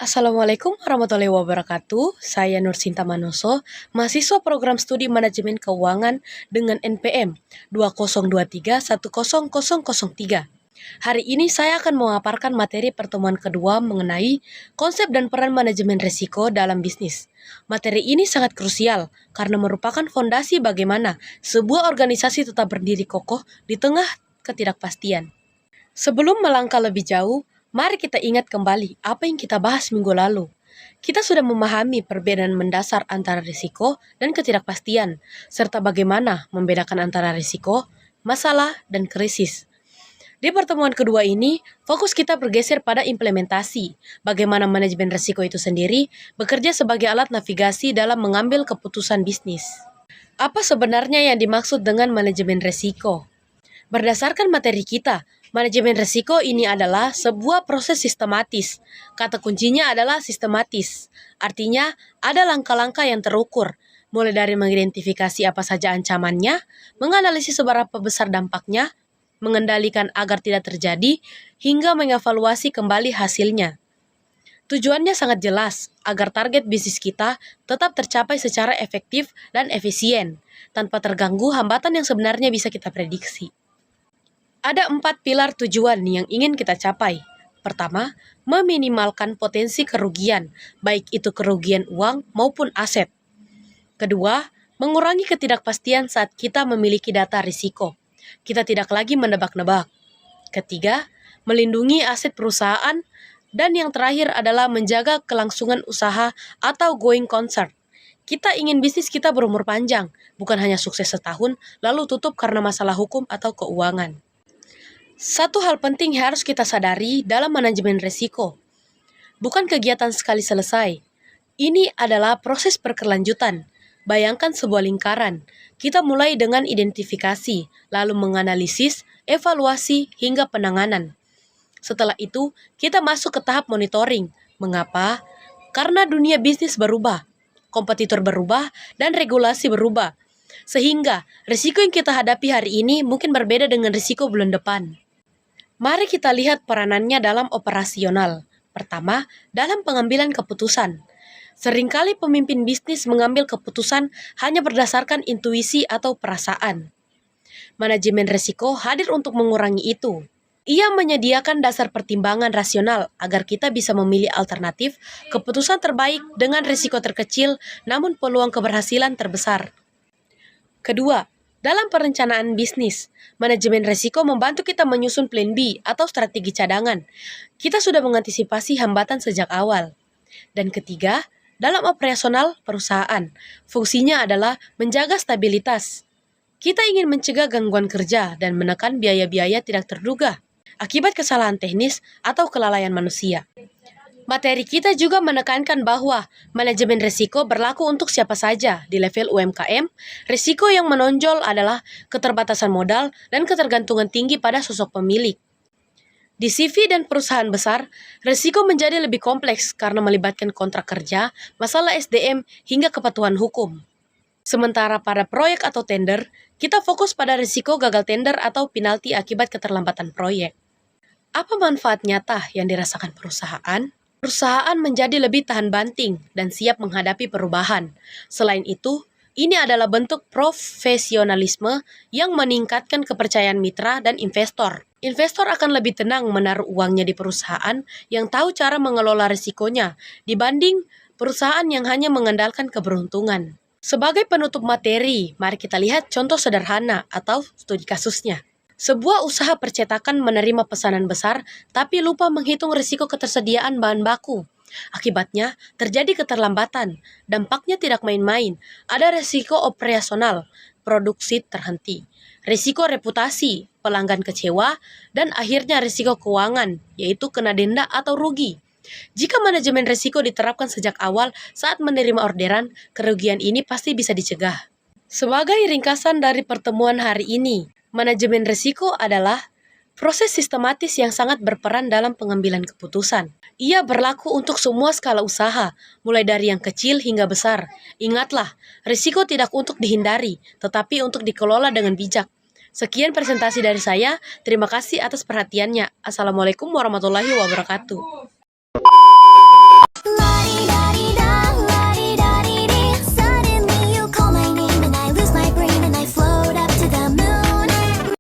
Assalamualaikum warahmatullahi wabarakatuh. Saya Nursinta Manoso, mahasiswa program studi manajemen keuangan dengan NPM 2023-10003. Hari ini saya akan memaparkan materi pertemuan kedua mengenai konsep dan peran manajemen risiko dalam bisnis. Materi ini sangat krusial karena merupakan fondasi bagaimana sebuah organisasi tetap berdiri kokoh di tengah ketidakpastian. Sebelum melangkah lebih jauh, mari kita ingat kembali apa yang kita bahas minggu lalu. Kita sudah memahami perbedaan mendasar antara risiko dan ketidakpastian, serta bagaimana membedakan antara risiko, masalah, dan krisis. Di pertemuan kedua ini, fokus kita bergeser pada implementasi, bagaimana manajemen risiko itu sendiri bekerja sebagai alat navigasi dalam mengambil keputusan bisnis. Apa sebenarnya yang dimaksud dengan manajemen risiko? Berdasarkan materi kita, manajemen risiko ini adalah sebuah proses sistematis. Kata kuncinya adalah sistematis. Artinya, ada langkah-langkah yang terukur, mulai dari mengidentifikasi apa saja ancamannya, menganalisis seberapa besar dampaknya, mengendalikan agar tidak terjadi, hingga mengevaluasi kembali hasilnya. Tujuannya sangat jelas, agar target bisnis kita tetap tercapai secara efektif dan efisien, tanpa terganggu hambatan yang sebenarnya bisa kita prediksi. Ada 4 pilar tujuan yang ingin kita capai. Pertama, meminimalkan potensi kerugian, baik itu kerugian uang maupun aset. Kedua, mengurangi ketidakpastian saat kita memiliki data risiko. Kita tidak lagi menebak-nebak. Ketiga, melindungi aset perusahaan. Dan yang terakhir adalah menjaga kelangsungan usaha atau going concern. Kita ingin bisnis kita berumur panjang, bukan hanya sukses setahun lalu tutup karena masalah hukum atau keuangan. Satu hal penting yang harus kita sadari dalam manajemen risiko. Bukan kegiatan sekali selesai. Ini adalah proses berkelanjutan. Bayangkan sebuah lingkaran. Kita mulai dengan identifikasi, lalu menganalisis, evaluasi, hingga penanganan. Setelah itu, kita masuk ke tahap monitoring. Mengapa? Karena dunia bisnis berubah, kompetitor berubah, dan regulasi berubah. Sehingga, risiko yang kita hadapi hari ini mungkin berbeda dengan risiko bulan depan. Mari kita lihat peranannya dalam operasional. Pertama, dalam pengambilan keputusan. Seringkali pemimpin bisnis mengambil keputusan hanya berdasarkan intuisi atau perasaan. Manajemen risiko hadir untuk mengurangi itu. Ia menyediakan dasar pertimbangan rasional agar kita bisa memilih alternatif keputusan terbaik dengan risiko terkecil namun peluang keberhasilan terbesar. Kedua, dalam perencanaan bisnis, manajemen risiko membantu kita menyusun plan B atau strategi cadangan. Kita sudah mengantisipasi hambatan sejak awal. Dan ketiga, dalam operasional perusahaan, fungsinya adalah menjaga stabilitas. Kita ingin mencegah gangguan kerja dan menekan biaya-biaya tidak terduga akibat kesalahan teknis atau kelalaian manusia. Materi kita juga menekankan bahwa manajemen risiko berlaku untuk siapa saja di level UMKM. Risiko yang menonjol adalah keterbatasan modal dan ketergantungan tinggi pada sosok pemilik. Di CV dan perusahaan besar, risiko menjadi lebih kompleks karena melibatkan kontrak kerja, masalah SDM, hingga kepatuhan hukum. Sementara pada proyek atau tender, kita fokus pada risiko gagal tender atau penalti akibat keterlambatan proyek. Apa manfaat nyata yang dirasakan perusahaan? Perusahaan menjadi lebih tahan banting dan siap menghadapi perubahan. Selain itu, ini adalah bentuk profesionalisme yang meningkatkan kepercayaan mitra dan investor. Investor akan lebih tenang menaruh uangnya di perusahaan yang tahu cara mengelola risikonya dibanding perusahaan yang hanya mengandalkan keberuntungan. Sebagai penutup materi, mari kita lihat contoh sederhana atau studi kasusnya. Sebuah usaha percetakan menerima pesanan besar, tapi lupa menghitung risiko ketersediaan bahan baku. Akibatnya, terjadi keterlambatan. Dampaknya tidak main-main. Ada risiko operasional, produksi terhenti, risiko reputasi, pelanggan kecewa, dan akhirnya risiko keuangan, yaitu kena denda atau rugi. Jika manajemen risiko diterapkan sejak awal saat menerima orderan, kerugian ini pasti bisa dicegah. Sebagai ringkasan dari pertemuan hari ini, manajemen risiko adalah proses sistematis yang sangat berperan dalam pengambilan keputusan. Ia berlaku untuk semua skala usaha, mulai dari yang kecil hingga besar. Ingatlah, risiko tidak untuk dihindari, tetapi untuk dikelola dengan bijak. Sekian presentasi dari saya, terima kasih atas perhatiannya. Assalamualaikum warahmatullahi wabarakatuh.